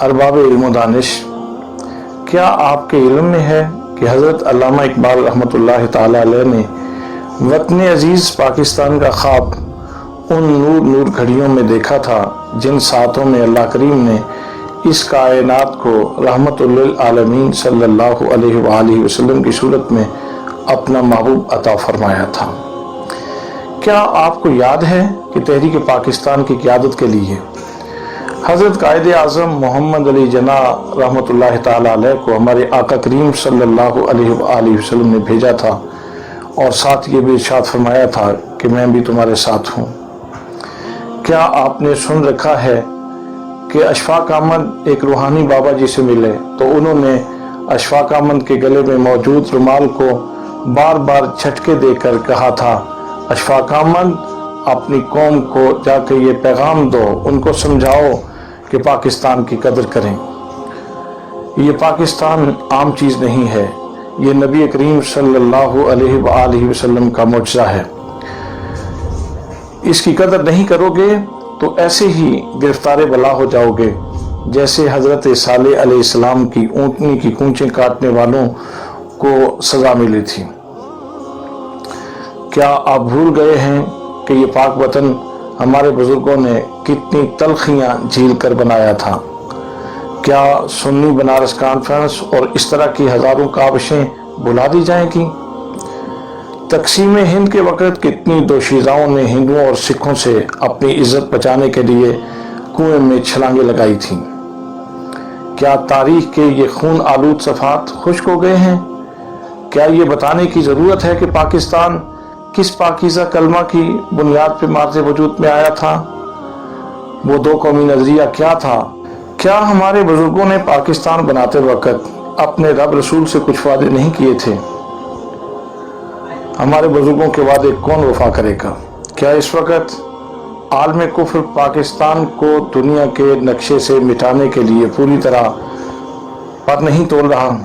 ارباب علم و دانش، کیا آپ کے علم میں ہے کہ حضرت علامہ اقبال رحمۃ اللہ تعالی علیہ نے وطن عزیز پاکستان کا خواب ان نور نور گھڑیوں میں دیکھا تھا جن ساعتوں میں اللہ کریم نے اس کائنات کو رحمت للعالمین صلی اللہ علیہ وآلہ وسلم کی صورت میں اپنا محبوب عطا فرمایا تھا؟ کیا آپ کو یاد ہے کہ تحریک پاکستان کی قیادت کے لیے حضرت قائد اعظم محمد علی جناح رحمۃ اللہ تعالی علیہ کو ہمارے آقا کریم صلی اللہ علیہ وآلہ وسلم نے بھیجا تھا اور ساتھ یہ بھی ارشاد فرمایا تھا کہ میں بھی تمہارے ساتھ ہوں؟ کیا آپ نے سن رکھا ہے کہ اشفاق احمد ایک روحانی بابا جی سے ملے تو انہوں نے اشفاق احمد کے گلے میں موجود رومال کو بار بار جھٹکے دے کر کہا تھا، اشفاق احمد اپنی قوم کو جا کے یہ پیغام دو، ان کو سمجھاؤ کہ پاکستان کی قدر کریں۔ یہ پاکستان عام چیز نہیں ہے، یہ نبی کریم صلی اللہ علیہ وآلہ وسلم کا معجزہ ہے۔ اس کی قدر نہیں کرو گے تو ایسے ہی گرفتار بلا ہو جاؤ گے جیسے حضرت صالح علیہ السلام کی اونٹنی کی کونچیں کاٹنے والوں کو سزا ملی تھی۔ کیا آپ بھول گئے ہیں کہ یہ پاک وطن ہمارے بزرگوں نے کتنی تلخیاں جھیل کر بنایا تھا؟ کیا سنی بنارس کانفرنس اور اس طرح کی ہزاروں کاوشیں بھلا دی جائیں گی؟ تقسیم ہند کے وقت کتنی دوشیزاؤں نے ہندوؤں اور سکھوں سے اپنی عزت بچانے کے لیے کنویں میں چھلانگیں لگائی تھیں؟ کیا تاریخ کے یہ خون آلود صفحات خشک ہو گئے ہیں؟ کیا یہ بتانے کی ضرورت ہے کہ پاکستان کس پاکیزہ کلمہ کی بنیاد پہ مارز وجود میں آیا تھا؟ وہ دو قومی نظریہ کیا تھا؟ کیا ہمارے بزرگوں نے پاکستان بناتے وقت اپنے رب رسول سے کچھ وعدے نہیں کیے تھے؟ ہمارے بزرگوں کے وعدے کون وفا کرے گا؟ کیا اس وقت عالم کفر پاکستان کو دنیا کے نقشے سے مٹانے کے لیے پوری طرح پر نہیں تول رہا؟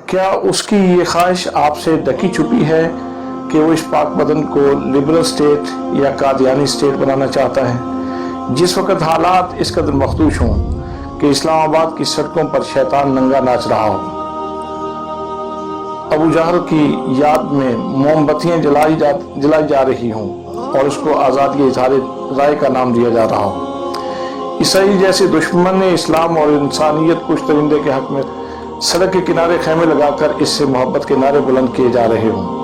کیا اس کی یہ خواہش آپ سے ڈکی چھپی ہے کہ وہ اس پاک وطن کو لبرل سٹیٹ یا قادیانی سٹیٹ بنانا چاہتا ہے، جس وقت حالات اس قدر مخدوش ہوں کہ اسلام آباد کی سڑکوں پر شیطان ننگا ناچ رہا ہو، ابو جہل کی یاد میں موم بتیاں جلائی جا رہی ہوں اور اس کو آزادی اظہار رائے کا نام دیا جا رہا ہو، عیسائی جیسے دشمن اسلام اور انسانیت کش درندے کے حق میں سڑک کے کنارے خیمے لگا کر اس سے محبت کے نعرے بلند کیے جا رہے ہوں،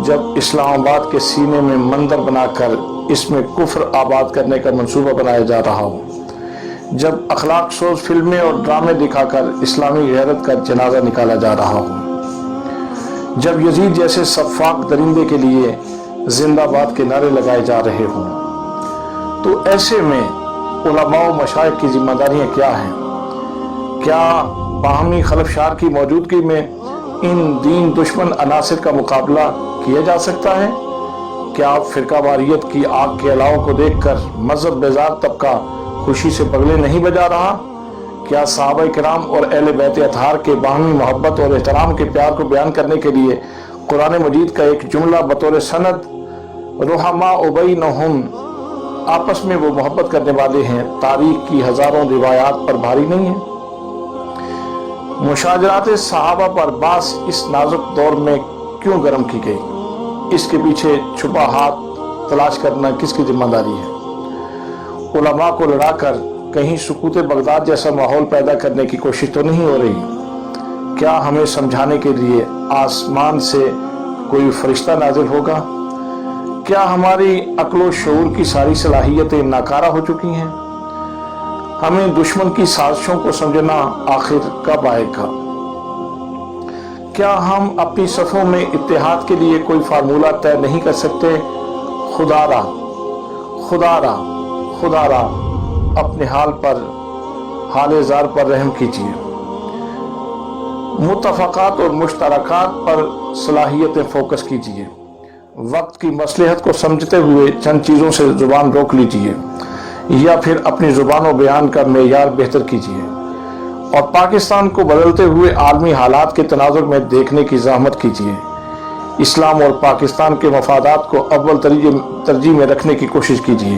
جب اسلام آباد کے سینے میں مندر بنا کر اس میں کفر آباد کرنے کا منصوبہ بنایا جا رہا ہو، جب اخلاق سوز فلمیں اور ڈرامے دکھا کر اسلامی غیرت کا جنازہ نکالا جا رہا ہو، جب یزید جیسے سفاک درندے کے لیے زندہ باد کے نعرے لگائے جا رہے ہوں، تو ایسے میں علماء و مشائخ کی ذمہ داریاں کیا ہیں؟ کیا باہمی خلفشار کی موجودگی میں ان دین دشمن عناصر کا مقابلہ کیا جا سکتا ہے؟ کیا آپ فرقہ واریت کی آگ کے علاوہ کو دیکھ کر مذہب بیزار طبقہ خوشی سے پگلے نہیں بجا رہا؟ کیا صحابہ کرام اور اہل بیت اطہار کے باہمی محبت اور احترام کے پیار کو بیان کرنے کے لیے قرآن مجید کا ایک جملہ بطور سند رحماء بینہم آپس میں وہ محبت کرنے والے ہیں، تاریخ کی ہزاروں روایات پر بھاری نہیں ہے؟ مشاجرات صحابہ پر باس اس نازک دور میں کیوں گرم کی گئی؟ اس کے پیچھے چھپا ہاتھ تلاش کرنا کس کی ذمہ داری ہے؟ علماء کو لڑا کر کہیں سکوت بغداد جیسا ماحول پیدا کرنے کی کوشش تو نہیں ہو رہی؟ کیا ہمیں سمجھانے کے لیے آسمان سے کوئی فرشتہ نازل ہوگا؟ کیا ہماری عقل و شعور کی ساری صلاحیتیں ناکارہ ہو چکی ہیں؟ ہمیں دشمن کی سازشوں کو سمجھنا آخر کب آئے گا؟ کیا ہم اپنی صفوں میں اتحاد کے لیے کوئی فارمولہ طے نہیں کر سکتے؟ خدا را اپنے حال زار پر رحم کیجیے، متفقات اور مشترکات پر صلاحیتیں فوکس کیجیے، وقت کی مصلحت کو سمجھتے ہوئے چند چیزوں سے زبان روک لیجیے یا پھر اپنی زبان و بیان کا معیار بہتر کیجیے اور پاکستان کو بدلتے ہوئے عالمی حالات کے تناظر میں دیکھنے کی زحمت کیجیے۔ اسلام اور پاکستان کے مفادات کو اول ترجیح میں رکھنے کی کوشش کیجیے۔